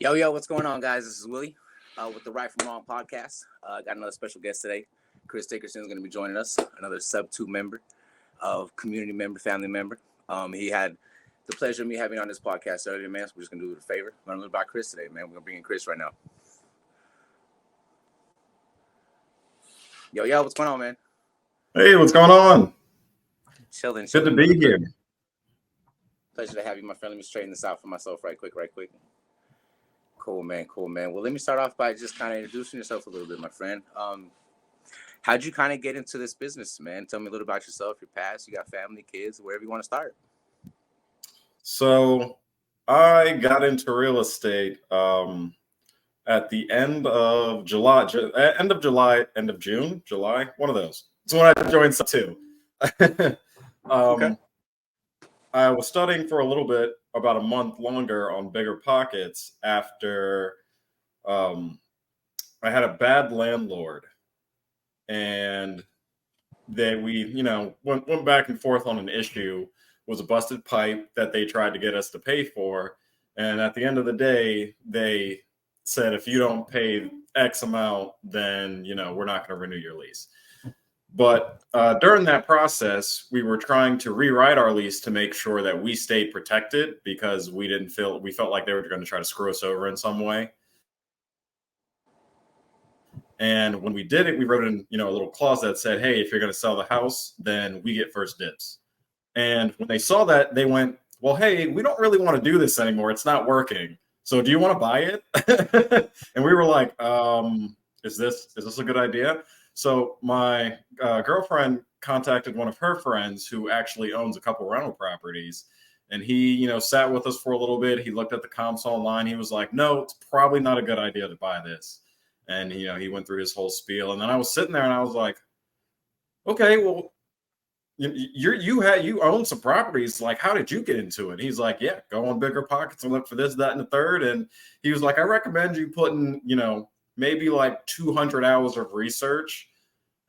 Yo, what's going on, guys? This is Willie with the Right From Wrong podcast. Got another special guest today. Chris Dickerson is going to be joining us, another sub-2 member of community member, family member. He had the pleasure of me having on this podcast earlier, man. So we're just going to do it a favor. Learn a little about Chris today, man. We're going to bring in Chris right now. Yo, what's going on, man? Hey, what's going on? Chilling. Good to be here. Pleasure to have you, my friend. Let me straighten this out for myself right quick. Cool, man. Well, let me start off by just kind of introducing yourself a little bit, my friend. How'd you kind of get into this business, man? Tell me a little about yourself, your past. You got family, kids, wherever you want to start. So I got into real estate at the end of July, end of June, July, one of those. It's when I joined too. Okay. I was studying for a little bit, about a month longer, on bigger pockets after I had a bad landlord, and we went back and forth on an issue. Was a busted pipe that they tried to get us to pay for, and at the end of the day, they said if you don't pay X amount, then we're not going to renew your lease. But during that process, we were trying to rewrite our lease to make sure that we stayed protected, because we felt like they were going to try to screw us over in some way. And when we did it, we wrote in a little clause that said, hey, if you're going to sell the house, then we get first dibs. And when they saw that, they went, well, hey, we don't really want to do this anymore. It's not working. So do you want to buy it? And we were like, is this a good idea? So my girlfriend contacted one of her friends who actually owns a couple rental properties. And he, sat with us for a little bit. He looked at the comps online. He was like, no, it's probably not a good idea to buy this. And, he went through his whole spiel. And then I was sitting there and I was like, okay, well, you own some properties. Like, how did you get into it? He's like, yeah, go on Bigger Pockets and look for this, that, and the third. And he was like, I recommend you putting, maybe like 200 hours of research.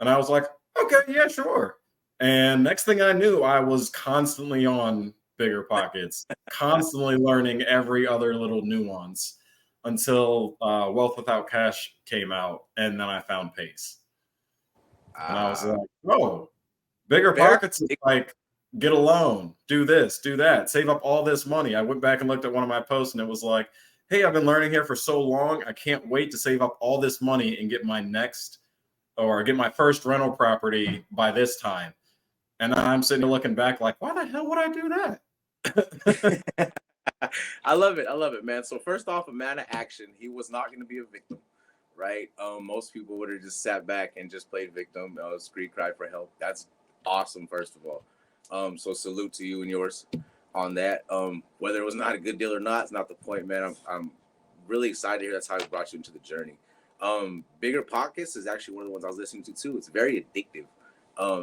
And I was like, okay, yeah, sure. And next thing I knew, I was constantly on Bigger Pockets, constantly learning every other little nuance until Wealth Without Cash came out. And then I found Pace. And I was like, oh, Bigger Pockets is like, get a loan, do this, do that, save up all this money. I went back and looked at one of my posts and it was like, hey, I've been learning here for so long. I can't wait to save up all this money and get my first rental property by this time. And I'm sitting there looking back like, why the hell would I do that? I love it, man. So first off, a man of action. He was not going to be a victim, right? Most people would have just sat back and just played victim, scream, cry for help. That's awesome, first of all. So salute to you and yours on that. Whether it was not a good deal or not, it's not the point, man. I'm really excited to hear that's how it brought you into the journey. Bigger Pockets is actually one of the ones I was listening to too. It's very addictive.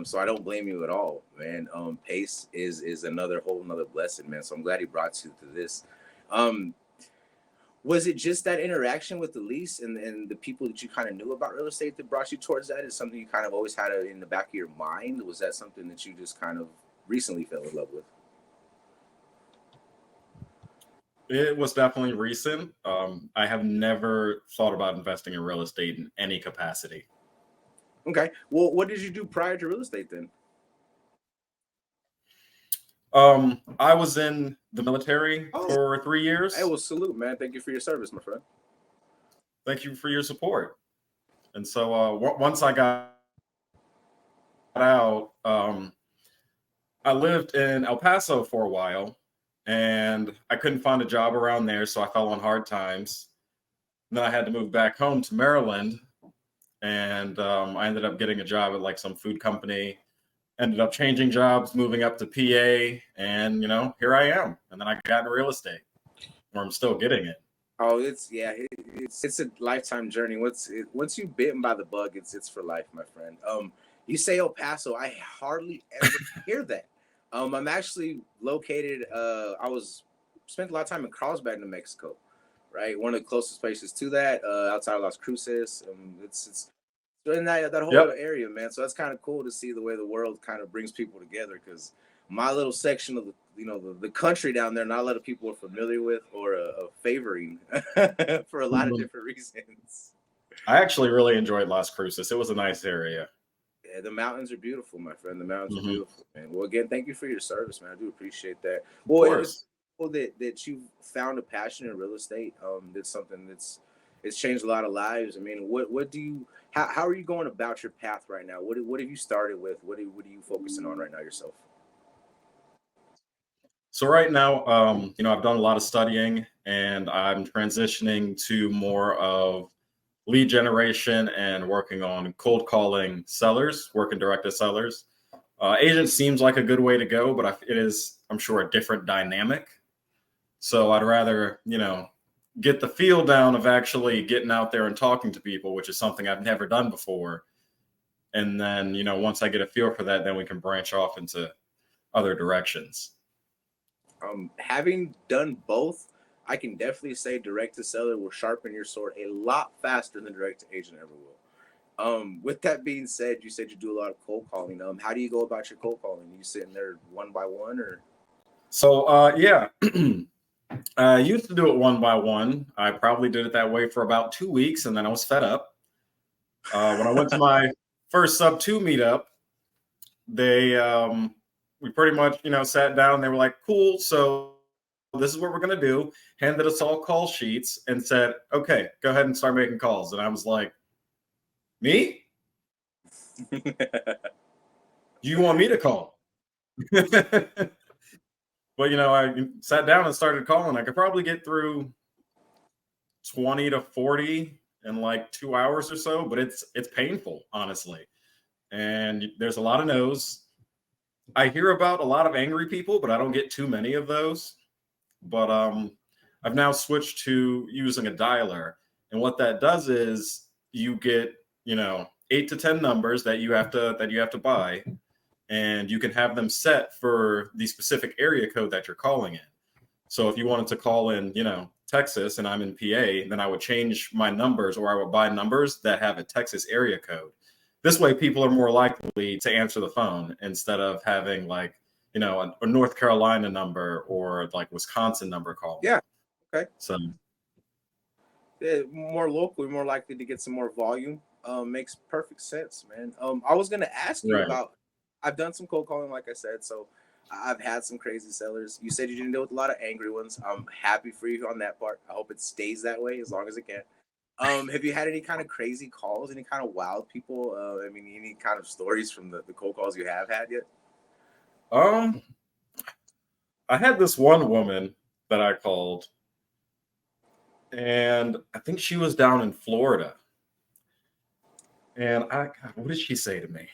So I don't blame you at all, man. Pace is another blessing, man. So I'm glad he brought you to this. Was it just that interaction with the lease and the people that you kind of knew about real estate that brought you towards that? Is something you kind of always had in the back of your mind? Was that something that you just kind of recently fell in love with? It was definitely recent. I have never thought about investing in real estate in any capacity. Okay. Well, what did you do prior to real estate then? I was in the military for 3 years. Hey, well, salute, man. Thank you for your service, my friend. Thank you for your support. And so once I got out, I lived in El Paso for a while, and I couldn't find a job around there, so I fell on hard times. And then I had to move back home to Maryland, and I ended up getting a job at like some food company. Ended up changing jobs, moving up to PA, and here I am. And then I got into real estate, where I'm still getting it. Oh, it's a lifetime journey. Once you're bitten by the bug, it's for life, my friend. You say El Paso, I hardly ever hear that. I'm actually located. Spent a lot of time in Carlsbad, New Mexico, right? One of the closest places to that, outside of Las Cruces. It's in that whole area, man. So that's kind of cool to see the way the world kind of brings people together. Because my little section of the country down there. Not a lot of people are familiar with or favoring for a lot of Mhm. different reasons. I actually really enjoyed Las Cruces. It was a nice area. Yeah, the mountains are beautiful, my friend. The mountains are Hmm. beautiful, man. Well, again, thank you for your service, man. I do appreciate that. Of Well, it's course. cool that you found a passion in real estate. That's something it's changed a lot of lives. I mean, what do you how are you going about your path right now? What have you started with? What are you focusing on right now yourself? So right now, I've done a lot of studying, and I'm transitioning to more of lead generation and working on cold calling sellers, working direct to sellers. Agent seems like a good way to go, but it is, I'm sure, a different dynamic. So I'd rather, get the feel down of actually getting out there and talking to people, which is something I've never done before. And then, once I get a feel for that, then we can branch off into other directions. Having done both, I can definitely say direct to seller will sharpen your sword a lot faster than direct to agent ever will. With that being said, you said you do a lot of cold calling. How do you go about your cold calling? You sitting there one by one, or So, yeah, I used to do it one by one. I probably did it that way for about 2 weeks, and then I was fed up. When I went to my first sub two meetup, they we pretty much sat down. They were like, "Cool, so this is what we're gonna do." Handed us all call sheets and said, "Okay, go ahead and start making calls." And I was like, "Me? You want me to call?" But I sat down and started calling. I could probably get through 20 to 40 in like 2 hours or so, but it's painful, honestly. And there's a lot of no's. I hear about a lot of angry people, but I don't get too many of those. But I've now switched to using a dialer. And what that does is you get, 8 to 10 numbers that you have to buy, and you can have them set for the specific area code that you're calling in. So if you wanted to call in, Texas and I'm in PA, then I would change my numbers, or I would buy numbers that have a Texas area code. This way people are more likely to answer the phone instead of having like, a North Carolina number or like Wisconsin number calling. yeah, okay, So yeah, more locally, more likely to get some more volume. Makes perfect sense, man. I was gonna ask you right. about. I've done some cold calling, like I said, so I've had some crazy sellers. You said you didn't deal with a lot of angry ones. I'm happy for you on that part. I hope it stays that way as long as it can. Have you had any kind of crazy calls? Any kind of wild people? I mean, any kind of stories from the cold calls you have had yet? Um I had this one woman that I called, and I think she was down in Florida. And God, what did she say to me?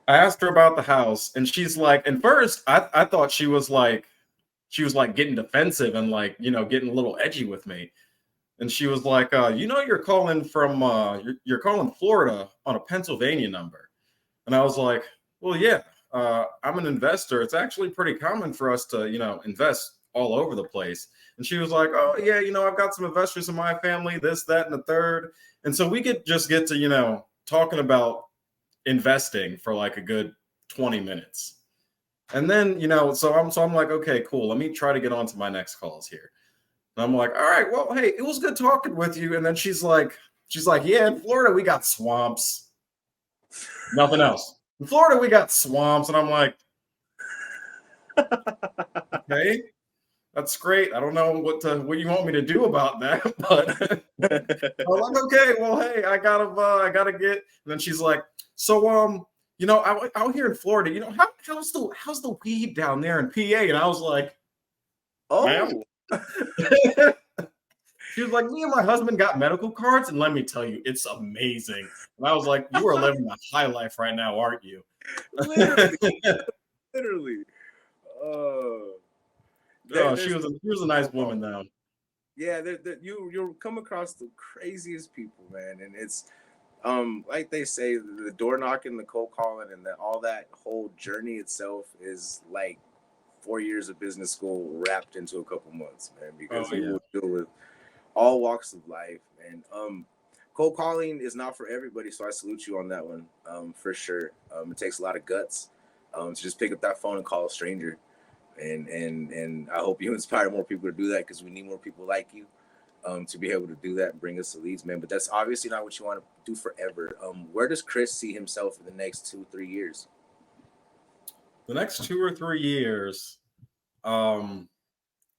I asked her about the house, and she's like, and first I thought she was like getting defensive and like, getting a little edgy with me. And she was like, you're calling from you're calling Florida on a Pennsylvania number. And I was like, well, yeah, I'm an investor. It's actually pretty common for us to, invest all over the place. And she was like, oh yeah, I've got some investors in my family, this, that, and the third. And so we could just get to, talking about investing for like a good 20 minutes. And then, so I'm like, okay, cool. Let me try to get on to my next calls here. And I'm like, all right, well, hey, it was good talking with you. And then she's like, yeah, in Florida we got swamps. Nothing else. In Florida we got swamps. And I'm like, okay, that's great. I don't know what you want me to do about that, but I'm like, okay, well, hey, I gotta get. And then she's like, so out here in Florida, how's the weed down there in PA? And I was like, ma'am. Oh, She was like, me and my husband got medical cards, and let me tell you, it's amazing. And I was like, you are living a high life right now, aren't you? literally, literally. Uh, Oh, she there's was a nice woman though. yeah, you'll come across the craziest people, man, and it's like they say, the door knocking, the cold calling, and all that whole journey itself is like 4 years of business school wrapped into a couple months, man, because Oh you yeah. will deal with all walks of life, and cold calling is not for everybody, so I salute you on that one, for sure. It takes a lot of guts to just pick up that phone and call a stranger. And I hope you inspire more people to do that, because we need more people like you, to be able to do that and bring us the leads, man. But that's obviously not what you want to do forever. Where does Chris see himself in the next 2-3 years? The next 2 or 3 years, um,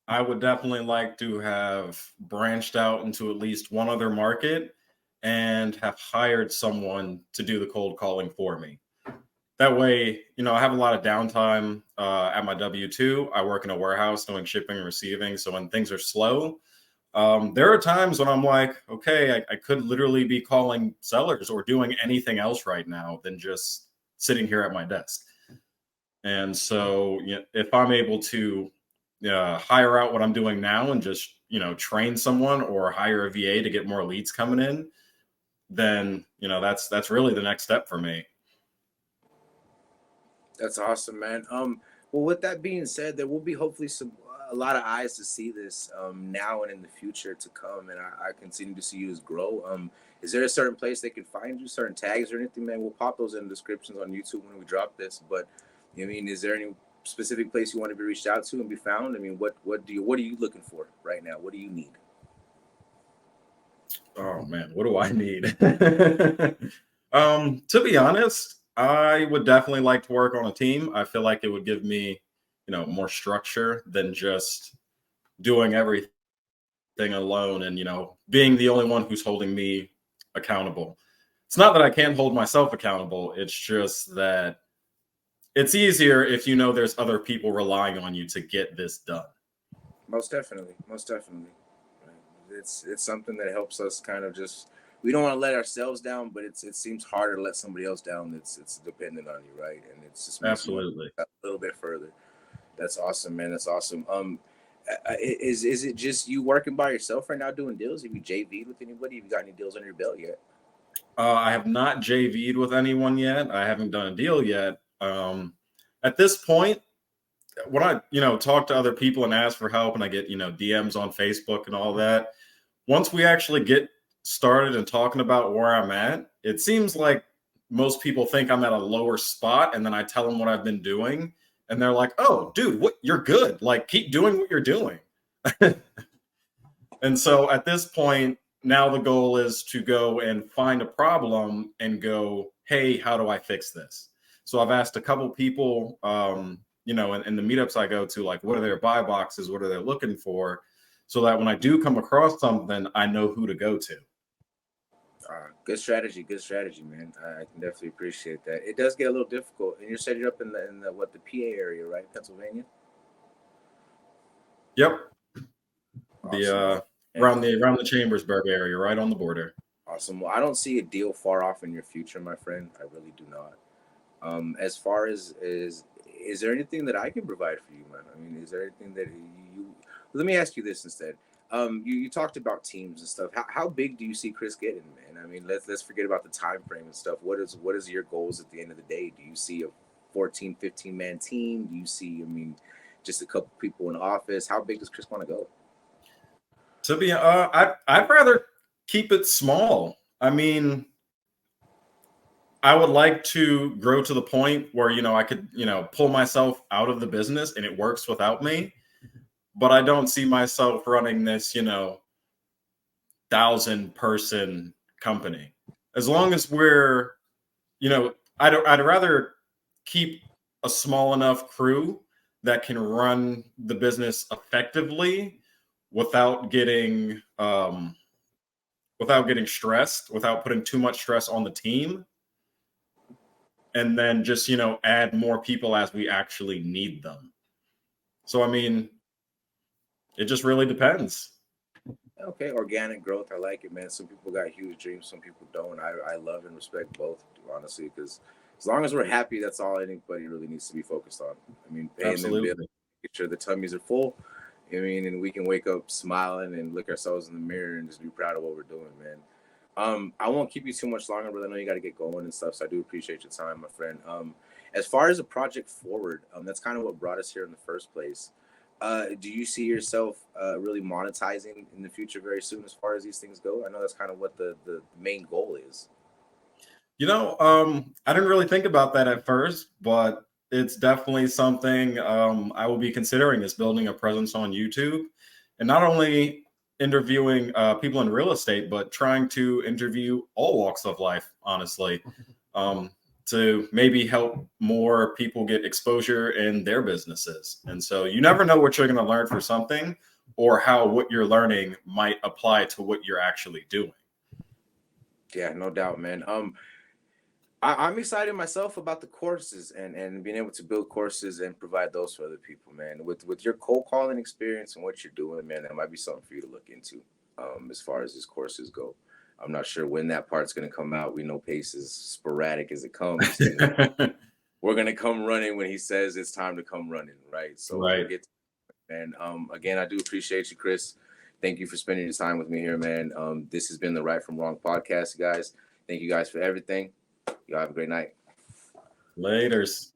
I would definitely like to have branched out into at least one other market and have hired someone to do the cold calling for me. That way, I have a lot of downtime at my W-2. I work in a warehouse doing shipping and receiving. So when things are slow, there are times when I'm like, okay, I could literally be calling sellers or doing anything else right now than just sitting here at my desk. And so, if I'm able to hire out what I'm doing now and just, train someone or hire a VA to get more leads coming in, then, that's really the next step for me. That's awesome, man. Well, with that being said, there will be hopefully a lot of eyes to see this, now and in the future to come, and I continue to see you as grow. Is there a certain place they can find you, certain tags or anything, man? We'll pop those in the descriptions on YouTube when we drop this. But I mean, is there any specific place you want to be reached out to and be found? I mean, what are you looking for right now? What do you need? Oh man, what do I need? To be honest, I would definitely like to work on a team. I feel like it would give me, more structure than just doing everything alone and, being the only one who's holding me accountable. It's not that I can't hold myself accountable. It's just that it's easier if there's other people relying on you to get this done. Most definitely, most definitely. It's something that helps us kind of just, we don't want to let ourselves down, but it seems harder to let somebody else down it's dependent on you, right? And it's just makes you want Absolutely. a little bit further. That's awesome, man. That's awesome. Is it just you working by yourself right now doing deals? Have you JV'd with anybody? Have you got any deals under your belt yet? I have not JV'd with anyone yet. I haven't done a deal yet. At this point, when I, talk to other people and ask for help and I get, DMs on Facebook and all that, once we actually get started and talking about where I'm at, it seems like most people think I'm at a lower spot. And then I tell them what I've been doing. And they're like, oh, dude, what, you're good. Like, keep doing what you're doing. And so at this point, now the goal is to go and find a problem and go, hey, how do I fix this? So I've asked a couple people, in the meetups I go to, like, what are their buy boxes? What are they looking for? So that when I do come across something, I know who to go to. Good strategy, man. I can definitely appreciate that. It does get a little difficult, and you're setting up in the what, the PA area, right, Pennsylvania? Yep. The Awesome. around the Chambersburg area, right on the border. Awesome. Well, I don't see a deal far off in your future, my friend. I really do not. As far as is there anything that I can provide for you, man? I mean, is there anything that you? Let me ask you this instead. You talked about teams and stuff. How big do you see Chris getting, man? I mean, let's forget about the time frame and stuff. What is your goals at the end of the day? Do you see a 14, 15 man team? Do you see, I mean, just a couple people in the office? How big does Chris want to go? To be, I'd rather keep it small. I mean, I would like to grow to the point where, I could, pull myself out of the business and it works without me. But I don't see myself running this, 1,000-person company. As long as we're, I'd rather keep a small enough crew that can run the business effectively without getting stressed, without putting too much stress on the team, and then just add more people as we actually need them. So I mean, it just really depends. Okay, organic growth. I like it, man. Some people got huge dreams, some people don't. I love and respect both, honestly, because as long as we're happy, that's all anybody really needs to be focused on. I mean, paying them bills, Absolutely. making sure the tummies are full. I mean, and we can wake up smiling and look ourselves in the mirror and just be proud of what we're doing, man. I won't keep you too much longer, but I know you got to get going and stuff. So I do appreciate your time, my friend. As far as the project forward, that's kind of what brought us here in the first place. Do you see yourself really monetizing in the future very soon as far as these things go? I know that's kind of what the main goal is. I didn't really think about that at first, but it's definitely something I will be considering, is building a presence on YouTube, and not only interviewing people in real estate, but trying to interview all walks of life, honestly, to maybe help more people get exposure in their businesses. And so you never know what you're going to learn for something, or how what you're learning might apply to what you're actually doing. Yeah, no doubt, man. I'm excited myself about the courses and being able to build courses and provide those for other people, man. With your cold calling experience and what you're doing, man, that might be something for you to look into. As far as these courses go, I'm not sure when that part's going to come out. We know Pace is sporadic as it comes. You know, we're going to come running when he says it's time to come running, right? So Right. we'll get. And again, I do appreciate you, Chris. Thank you for spending your time with me here, man. This has been the Right from Wrong podcast, guys. Thank you guys for everything. Y'all have a great night. Laters.